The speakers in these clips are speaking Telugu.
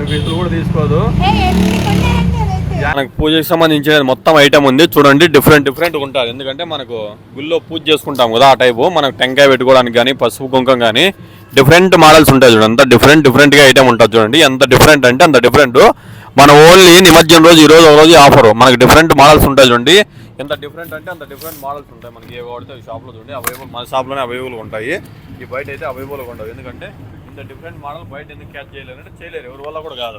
2 పీసులు కూడా తీసుకోదు. మనకు పూజకి సంబంధించిన మొత్తం ఐటమ్ ఉంది చూడండి. డిఫరెంట్ ఉంటుంది. ఎందుకంటే మనకు గుళ్ళో పూజ చేసుకుంటాం కదా ఆ టైపు. మనకు టెంకాయ పెట్టుకోవడానికి కానీ పసుపు కుంకం కానీ డిఫరెంట్ మోడల్స్ ఉంటాయి చూడండి. అంత డిఫరెంట్గా ఐటమ్ ఉంటుంది చూడండి. ఎంత డిఫరెంట్ అంటే అంత డిఫరెంట్. మన ఓన్లీ నిమజ్జనం రోజు ఈరోజు ఒక రోజు ఆఫర్. మనకు డిఫరెంట్ మోడల్స్ ఉంటాయి చూడండి. ఎంత డిఫరెంట్ అంటే అంత డిఫరెంట్ మోడల్స్ ఉంటాయి. మనకి ఏ వాడితే షాప్లో చూడండి అవైలబుల్, మన షాప్లోనే అవైలబుల్గా ఉంటాయి. ఈ బయట అయితే అవైలబుల్గా ఉండవు. ఎందుకంటే ఇంత డిఫరెంట్ మోడల్ బయట ఎందుకు క్యాచ్ చేయలేరు అంటే చేయలేరు, ఎవరి వల్ల కూడా కాదు.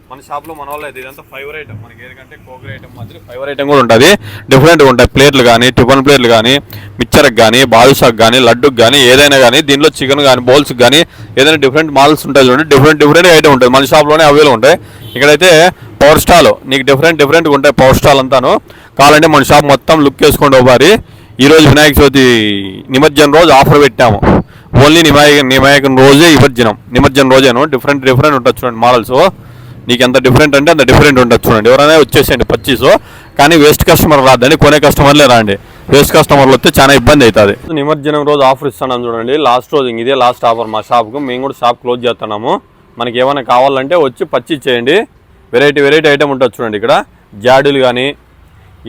మన షాప్లో మన వాళ్ళు అయితే ఇదంతా ఫైవర్ ఐటమ్. మనకి ఏదంటే కోకర్ ఐటమ్ మాదిరి ఫైవర్ ఐటమ్ కూడా ఉంటుంది. డిఫరెంట్గా ఉంటాయి. ప్లేట్లు కానీ టిఫిన్ ప్లేట్లు కానీ మిక్చర్కి కానీ బాదుషాకి కానీ లడ్డుకి కానీ ఏదైనా కానీ దీనిలో చికెన్ కానీ బౌల్స్కి కానీ ఏదైనా డిఫరెంట్ మోడల్స్ ఉంటాయి చూడండి. డిఫరెంట్ ఐటమ్ ఉంటుంది. మన షాప్లోనే అవైలబుల్ ఉంటాయి. ఇక్కడైతే పవర్ స్టాల్ నీకు డిఫరెంట్గా ఉంటాయి. పవర్ స్టాల్ అంతాను కావాలంటే మన షాప్ మొత్తం లుక్ చేసుకోండి ఒకసారి. ఈరోజు వినాయక చవితి నిమజ్జనం రోజు ఆఫర్ పెట్టాము. ఓన్లీ నిమజ్జనం రోజే నిమజ్జనం రోజేను డిఫరెంట్ ఉంటుంది చూడండి మోడల్స్. నీకు ఎంత డిఫరెంట్ అంటే అంత డిఫరెంట్ ఉంటుంది చూడండి. ఎవరైనా వచ్చేసేయండి పర్చేస్. కానీ వేస్ట్ కస్టమర్ రాదండి, కొనే కస్టమర్లే రాండి. వేస్ట్ కస్టమర్లు వస్తే చాలా ఇబ్బంది అవుతుంది. నిమజ్జనం రోజు ఆఫర్ ఇస్తున్నాం చూడండి. లాస్ట్ రోజు ఇదే లాస్ట్ ఆఫర్ మా షాప్కు. మేము కూడా షాప్ క్లోజ్ చేస్తున్నాము. మనకి ఏమైనా కావాలంటే వచ్చి పర్చేస్ చేయండి. వెరైటీ ఐటమ్ ఉంటుంది చూడండి. ఇక్కడ జాడీలు కానీ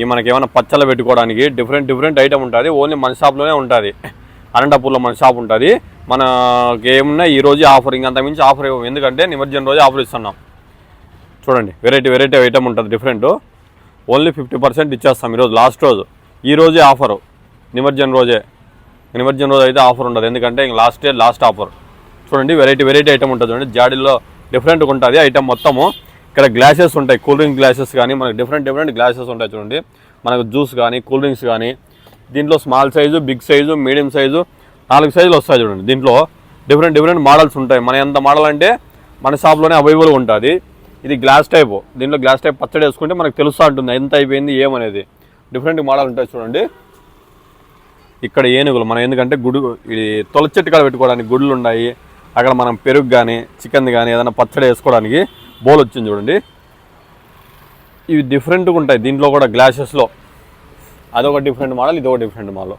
ఈ మనకి ఏమైనా పచ్చళ్ళు పెట్టుకోవడానికి డిఫరెంట్ ఐటమ్ ఉంటుంది. ఓన్లీ మన షాప్లోనే ఉంటుంది. అనంతపూర్లో మన షాప్ ఉంటుంది. మనకి ఏమున్నా ఈరోజు ఆఫర్, ఇంకంత మించి ఆఫర్ ఇవ్వము. ఎందుకంటే నిమజ్జనం రోజు ఆఫర్ ఇస్తున్నాం చూడండి. వెరైటీ ఐటమ్ ఉంటుంది డిఫరెంట్. ఓన్లీ 50% ఇచ్చేస్తాం ఈరోజు లాస్ట్ రోజు. ఈ రోజే ఆఫరు. నిమజ్జనం రోజు అయితే ఆఫర్ ఉండదు. ఎందుకంటే ఇంక లాస్ట్ ఆఫర్ చూడండి. వెరైటీ ఐటమ్ ఉంటుంది చూడండి. జాడీల్లో డిఫరెంట్గా ఉంటుంది ఐటమ్ మొత్తము. ఇక్కడ గ్లాసెస్ ఉంటాయి. కూల్ డ్రింక్ గ్లాసెస్ కానీ మనకు డిఫరెంట్ గ్లాసెస్ ఉంటాయి చూడండి. మనకు జ్యూస్ కానీ కూల్ డ్రింక్స్ కానీ దీంట్లో small size, big size, medium size 4 సైజులు వస్తాయి చూడండి. దీంట్లో డిఫరెంట్ మోడల్స్ ఉంటాయి. మన ఎంత మోడల్ అంటే మన షాప్లోనే అవైలబుల్గా ఉంటుంది. ఇది గ్లాస్ టైపు. దీంట్లో గ్లాస్ టైప్ పచ్చడి వేసుకుంటే మనకు తెలుస్తూ ఉంటుంది ఎంత అయిపోయింది ఏమనేది. డిఫరెంట్ మోడల్ ఉంటాయి చూడండి. ఇక్కడ ఏనుగులు మనం ఎందుకంటే ఇది తులసి చెట్టు కాడ పెట్టుకోవడానికి గుడ్లు ఉన్నాయి. అక్కడ మనం పెరుగు కానీ చికెన్ కానీ ఏదైనా పచ్చడి వేసుకోవడానికి బౌల్ వచ్చింది చూడండి. ఇవి డిఫరెంట్గా ఉంటాయి. దీంట్లో కూడా గ్లాసెస్లో అదొక డిఫరెంట్ మోడల్, ఇదొక డిఫరెంట్ మోడల్.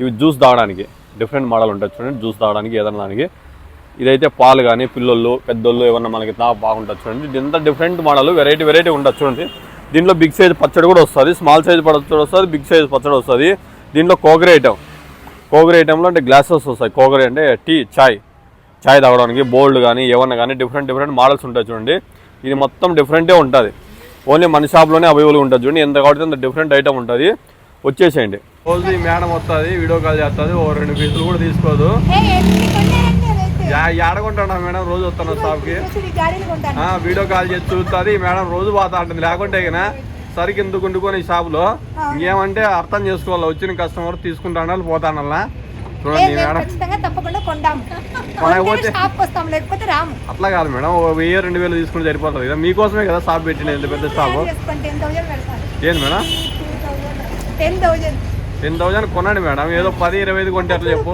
ఇవి జ్యూస్ తాగడానికి డిఫరెంట్ మోడల్ ఉంటుంది చూడండి. జ్యూస్ తాగడానికి ఏదైనా దానికి. ఇదైతే పాలు కానీ పిల్లలు పెద్దోళ్ళు ఏమన్నా మనకి బాగుంటుంది చూడండి. ఇదంతా డిఫరెంట్ మోడల్ వెరైటీ ఉంటుంది చూడండి. దీంట్లో బిగ్ సైజ్ పచ్చడి కూడా వస్తుంది, స్మాల్ సైజ్ పచ్చడి వస్తుంది, బిగ్ సైజ్ పచ్చడి వస్తుంది. దీంట్లో కోకర్ ఐటెంలో అంటే గ్లాసెస్ వస్తాయి. కోకర్ అంటే చాయ్ తాగడానికి బోల్డ్ కానీ ఏమన్నా కానీ డిఫరెంట్ మోడల్స్ ఉంటాయి చూడండి. ఇది మొత్తం డిఫరెంటే ఉంటుంది. ఓన్లీ మన షాప్లోనే అవైలబుల్గా ఉంటుంది చూడండి. ఎంత కాబట్టి అంత డిఫరెంట్ ఐటమ్ ఉంటుంది. వచ్చేసేయండి. రోజు ఈ మేడం వస్తుంది, వీడియో కాల్ చేస్తుంది. 2 పీసులు కూడా తీసుకోదు. ఏడకుంటున్నా మేడం, రోజు వస్తాను షాప్కి. వీడియో కాల్ చేసి చూస్తుంది. మేడం రోజు పోతా ఉంటుంది. లేకుంటే కదా సరికి ఎందుకు వండుకొని షాపులో ఇంకేమంటే అర్థం చేసుకోవాలి. వచ్చిన కస్టమర్ తీసుకుంటాను పోతానల్లా చూడండి. మేడం అట్లా కాదు మేడం, 1000-2000 తీసుకుంటే సరిపోతుంది కదా. మీకోసమే కదా షాప్ పెట్టిన ఎంత పెద్ద షాప్. ఏంది మేడం 10,000 కొనండి మేడం. ఏదో 10-25 కొంటే అట్లా చెప్పు.